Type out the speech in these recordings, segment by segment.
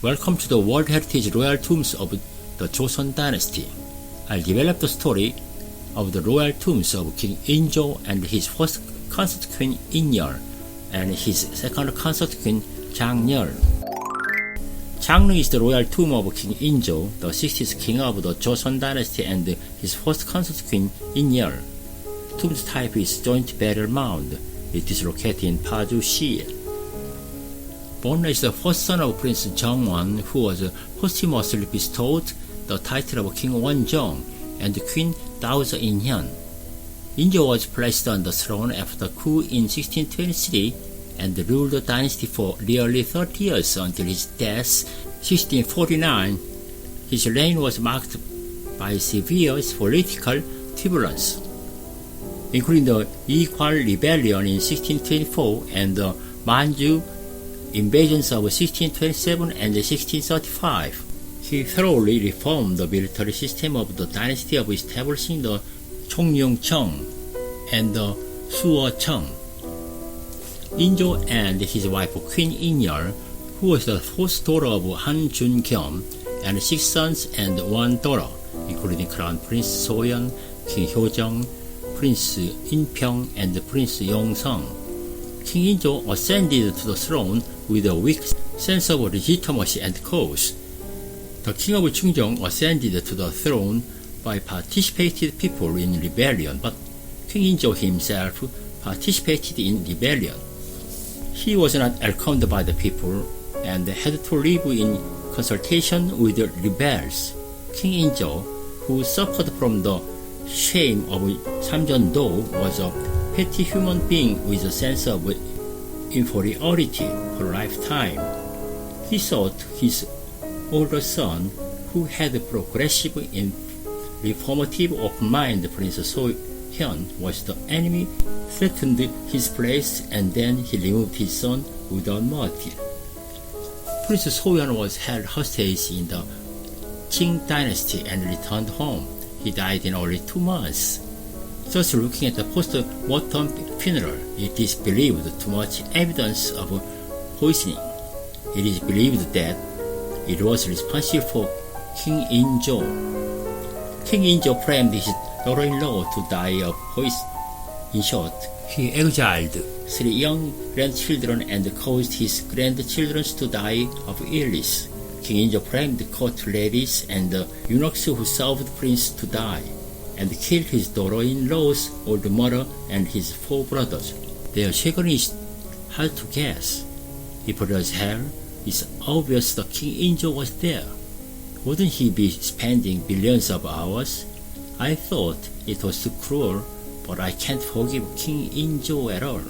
Welcome to the World Heritage Royal Tombs of the Joseon Dynasty. I'll develop the story of the royal tombs of King Injo and his first consort queen Inyeol and his second consort queen Jangyeol. Jangnu is the royal tomb of King Injo, the 60th king of the Joseon Dynasty, and his first consort queen Inyeol. Tomb type is joint burial mound. It is located in Paju-si. Born as the first son of Prince Jeongwon, who was posthumously bestowed the title of King Wonjong and Queen Daoza Inhyun. Injo was placed on the throne after the coup in 1623 and ruled the dynasty for nearly 30 years until his death 1649. His reign was marked by severe political turbulence, including the Yikwal Rebellion in 1624 and the Manchu invasions of 1627 and 1635. He thoroughly reformed the military system of the dynasty of establishing the Chongyung-cheong and the Suo-cheong. Injo and his wife Queen Inyeol, who was the fourth daughter of Han Jun-kyom, and 6 sons and 1 daughter, including Crown Prince Soyeon, King Hyojong, Prince Inpyeong, and Prince Yongseong. King Injo ascended to the throne with a weak sense of legitimacy and cause. The king of Chungjeong ascended to the throne by participated people in rebellion, but King Injo himself participated in rebellion. He was not welcomed by the people and had to live in consultation with the rebels. King Injo, who suffered from the shame of Samjeon-do, was a petty human being with a sense of inferiority for a lifetime. He thought his older son, who had progressive and reformative of mind, Prince So-hyun, was the enemy, threatened his place, and then he removed his son without mercy. Prince So-hyun was held hostage in the Qing dynasty and returned home. He died in only 2 months. Just looking at the post-mortem funeral, it is believed too much evidence of poisoning. It is believed that it was responsible for King Injo. King Injo framed his daughter-in-law to die of poison. In short, he exiled 3 young grandchildren and caused his grandchildren to die of illness. King Injo framed court ladies and eunuchs who served prince to die, and killed his daughter-in-law's old mother and his 4 brothers. Their secret is hard to guess. If it was hell, it's obvious that King Injo was there. Wouldn't he be spending billions of hours? I thought it was too cruel, but I can't forgive King Injo at all.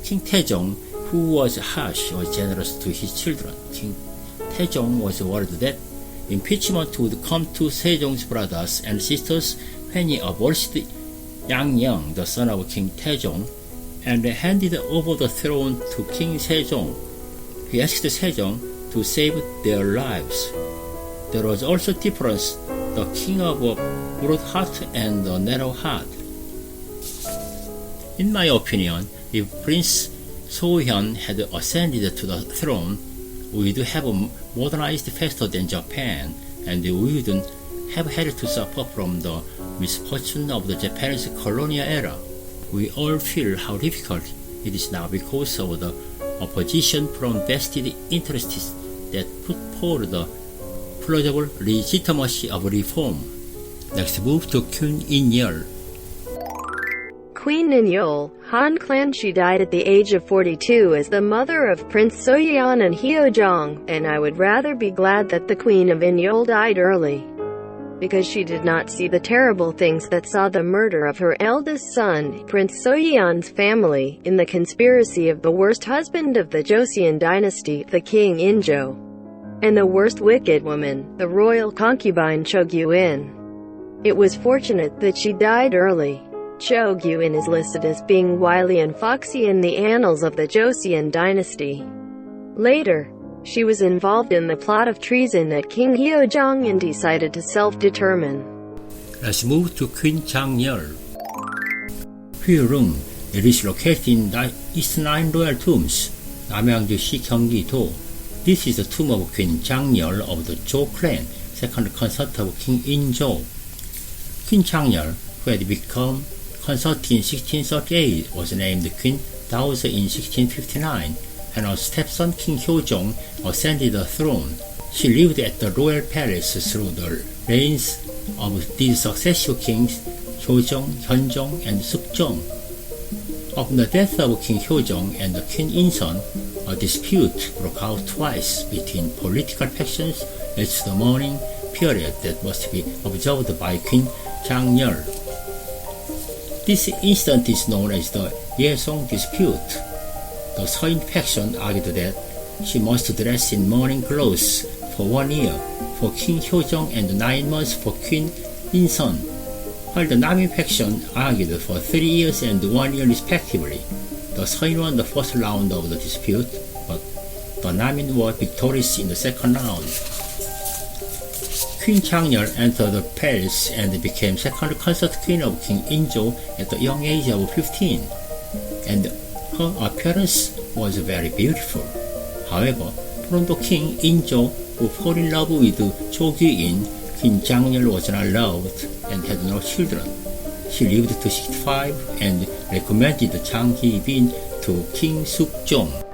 King Taejong, who was harsh, was generous to his children. King Taejong was worried that impeachment would come to Sejong's brothers and sisters when he abolished Yang Yeong, the son of King Taejong, and handed over the throne to King Sejong. He asked Sejong to save their lives. There was also difference, the king of a broad heart and a narrow heart. In my opinion, if Prince So-hyun had ascended to the throne, we would have modernized faster than Japan, and we wouldn't have had to suffer from the misfortune of the Japanese colonial era. We all feel how difficult it is now because of the opposition from vested interests that put forward the plausible legitimacy of reform. Next, move to Queen Inyeol. Queen Inyeol, Han clan. She died at the age of 42 as the mother of Prince Soyeon and Hyojong, and I would rather be glad that the Queen of Inyeol died early, because she did not see the terrible things that saw the murder of her eldest son, Prince Soyeon's family, in the conspiracy of the worst husband of the Joseon dynasty, the King Injo, and the worst wicked woman, the royal concubine Cho Gyu-in. It was fortunate that she died early. Cho Gyu-in is listed as being wily and foxy in the annals of the Joseon dynasty. Later, she was involved in the plot of treason at King Hyojong and decided to self-determine. Let's move to Queen Jangyeol. Hwirung. It is located in the East 9 Royal Tombs, Namyangju-si, Gyeonggi-do. This is the tomb of Queen Changnyeol of the Zhou clan, second consort of King Inzhou. Queen Changnyeol, who had become consort in 1638, was named Queen Daozi in 1659, and her stepson King Hyojong ascended the throne. She lived at the royal palace through the reigns of these successive kings Hyojong, Hyunjong, and Sukjong. Upon the death of King Hyojong and Queen Insun, a dispute broke out twice between political factions as to the mourning period that must be observed by Queen Changnyeol. This incident is known as the Yesong dispute. The Seoin faction argued that she must dress in mourning clothes for 1 year for King Hyojong and 9 months for Queen Insun, while the Namin faction argued for 3 years and 1 year respectively. The Seoin won the first round of the dispute, but the Namin were victorious in the second round. Queen Changnyeol entered the palace and became second consort queen of King Inzhou at the young age of 15, and her appearance was very beautiful. However, from the King Inzhou, who fell in love with Cho Gyu-in, Queen Changnyeol was not loved and had no children. She lived to 65 and recommended Chang Hee-bin to King Sukjong.